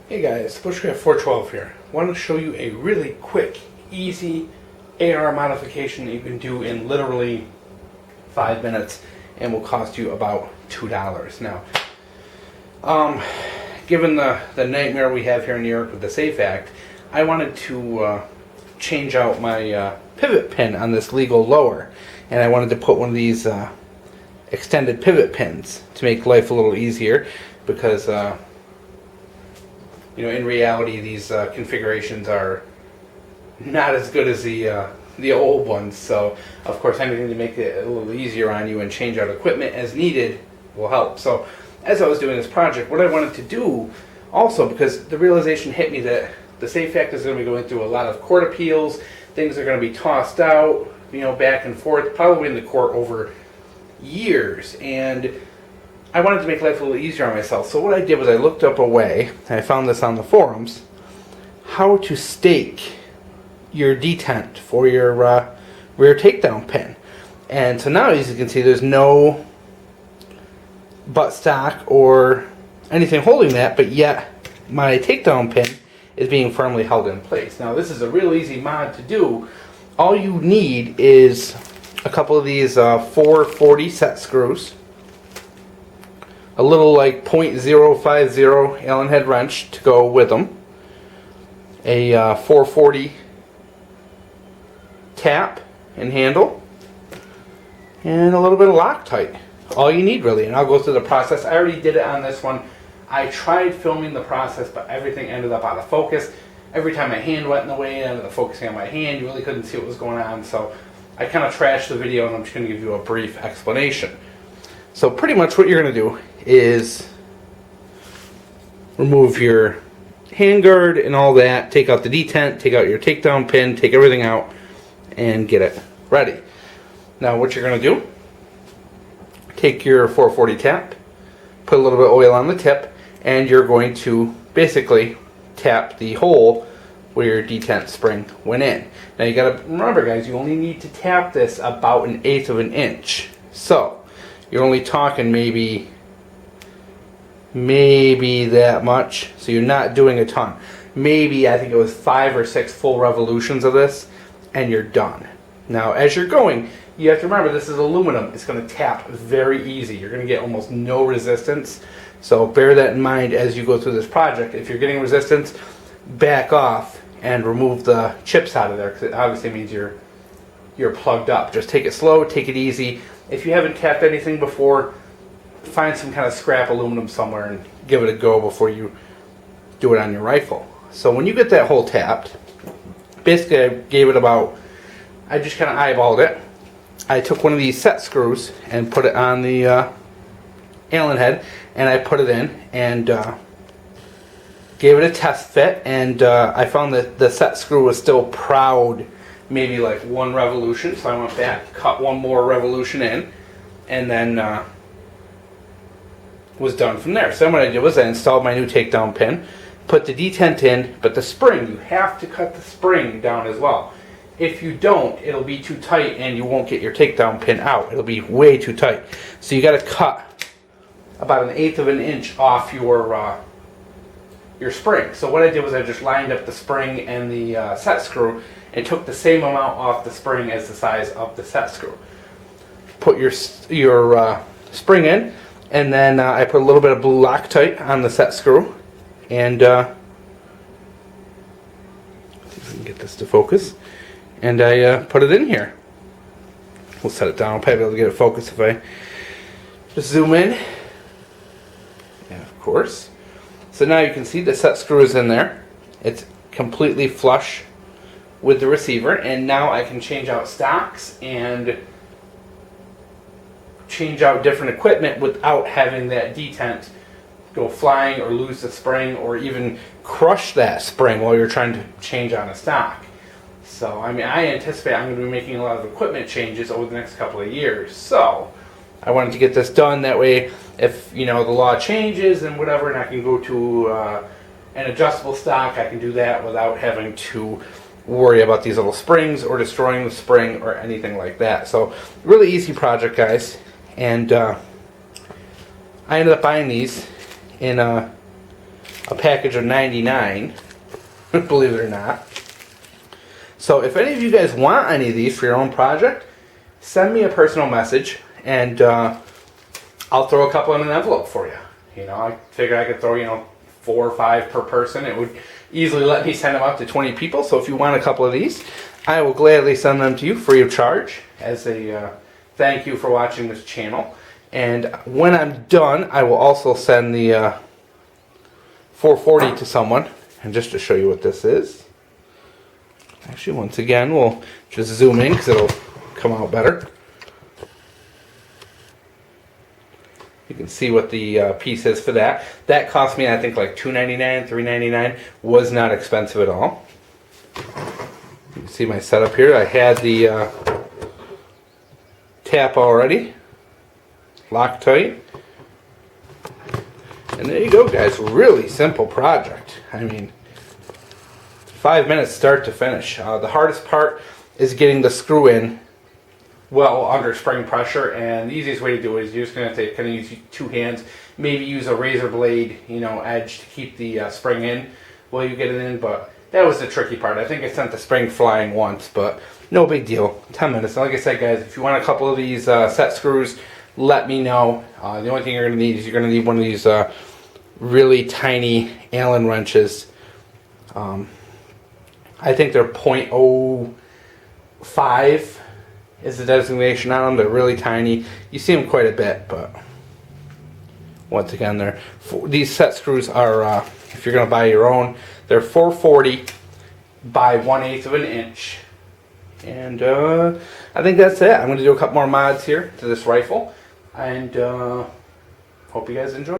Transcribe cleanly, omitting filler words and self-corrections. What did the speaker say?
Hey guys, Bushcraft 412 here. I want to show you a really quick, easy AR modification that you can do in literally 5 minutes and will cost you about $2. Now, given the nightmare we have here in New York with the SAFE Act, I wanted to change out my pivot pin on this legal lower, and I wanted to put one of these extended pivot pins to make life a little easier because in reality, these configurations are not as good as the old ones. So, of course, anything to make it a little easier on you and change out equipment as needed will help. So, as I was doing this project, what I wanted to do also, because the realization hit me that the SAFE Act is going to be going through a lot of court appeals, things are going to be tossed out, back and forth, probably in the court over years, and I wanted to make life a little easier on myself. So what I did was I looked up a way, and I found this on the forums, how to stake your detent for your rear takedown pin. And so now, as you can see, there's no buttstock or anything holding that, but yet my takedown pin is being firmly held in place. Now this is a real easy mod to do. All you need is a couple of these 440 set screws, a little like .050 Allen head wrench to go with them, a 440 tap and handle, and a little bit of Loctite. All you need really, and I'll go through the process. I already did it on this one. I tried filming the process, but everything ended up out of focus. Every time my hand went in the way, I ended up focusing on my hand. You really couldn't see what was going on, so I kind of trashed the video, and I'm just going to give you a brief explanation. So pretty much what you're going to do is remove your handguard and all that, take out the detent, take out your takedown pin, take everything out, and get it ready. Now what you're going to do, take your 440 tap, put a little bit of oil on the tip, and you're going to basically tap the hole where your detent spring went in. Now you got to remember, guys, you only need to tap this about 1/8 of an inch. So you're only talking maybe that much. So you're not doing a ton. Maybe, I think it was 5 or 6 full revolutions of this, and you're done. Now as you're going, you have to remember this is aluminum. It's going to tap very easy. You're going to get almost no resistance. So bear that in mind as you go through this project. If you're getting resistance, back off and remove the chips out of there, because it obviously means you're plugged up. Just take it slow, take it easy. If you haven't tapped anything before, find some kind of scrap aluminum somewhere and give it a go before you do it on your rifle. So when you get that hole tapped, basically I gave it about, I just kind of eyeballed it. I took one of these set screws and put it on the Allen head, and I put it in and gave it a test fit, and I found that the set screw was still proud maybe like 1 revolution, so I went back, cut 1 more revolution in, and then was done from there. So then what I did was I installed my new takedown pin, put the detent in, but the spring, you have to cut the spring down as well. If you don't, it'll be too tight and you won't get your takedown pin out. It'll be way too tight. So you got to cut about 1/8 of an inch off your spring. So what I did was I just lined up the spring and the set screw and took the same amount off the spring as the size of the set screw. Put your spring in, and then I put a little bit of blue Loctite on the set screw, and see if we can get this to focus. And I put it in here. We'll set it down. I'll probably be able to get it focused if I just zoom in. And of course. So now you can see the set screw is in there. It's completely flush with the receiver. And now I can change out stocks and change out different equipment without having that detent go flying or lose the spring or even crush that spring while you're trying to change on a stock. So, I mean, I anticipate I'm going to be making a lot of equipment changes over the next couple of years. So, I wanted to get this done. That way, if, the law changes and whatever, and I can go to an adjustable stock, I can do that without having to worry about these little springs or destroying the spring or anything like that. So, really easy project, guys. And I ended up buying these in a package of 99, believe it or not. So if any of you guys want any of these for your own project, send me a personal message, and I'll throw a couple in an envelope for you. You know, I figure I could throw, 4 or 5 per person. It would easily let me send them out to 20 people. So if you want a couple of these, I will gladly send them to you free of charge as a thank you for watching this channel. And when I'm done, I will also send the 440 to someone. And just to show you what this is. Actually, once again, we'll just zoom in because it'll come out better. You can see what the piece is for that. That cost me, I think, like $2.99, $3.99. Was not expensive at all. You can see my setup here. I had the tap already. Loctite. And there you go, guys. Really simple project. I mean, 5 minutes start to finish. The hardest part is getting the screw in well under spring pressure, and the easiest way to do it is you're just going to kind of use 2 hands, maybe use a razor blade, edge to keep the spring in while you get it in. But that was the tricky part. I think I sent the spring flying once, but no big deal. 10 minutes. And like I said, guys, if you want a couple of these set screws, let me know. The only thing you're going to need is you're going to need one of these really tiny Allen wrenches. I think they're .05 is the designation on them. They're really tiny. You see them quite a bit, but once again, these set screws are, if you're going to buy your own, they're 440 by 1/8 of an inch. And I think that's it. I'm going to do a couple more mods here to this rifle, and hope you guys enjoy.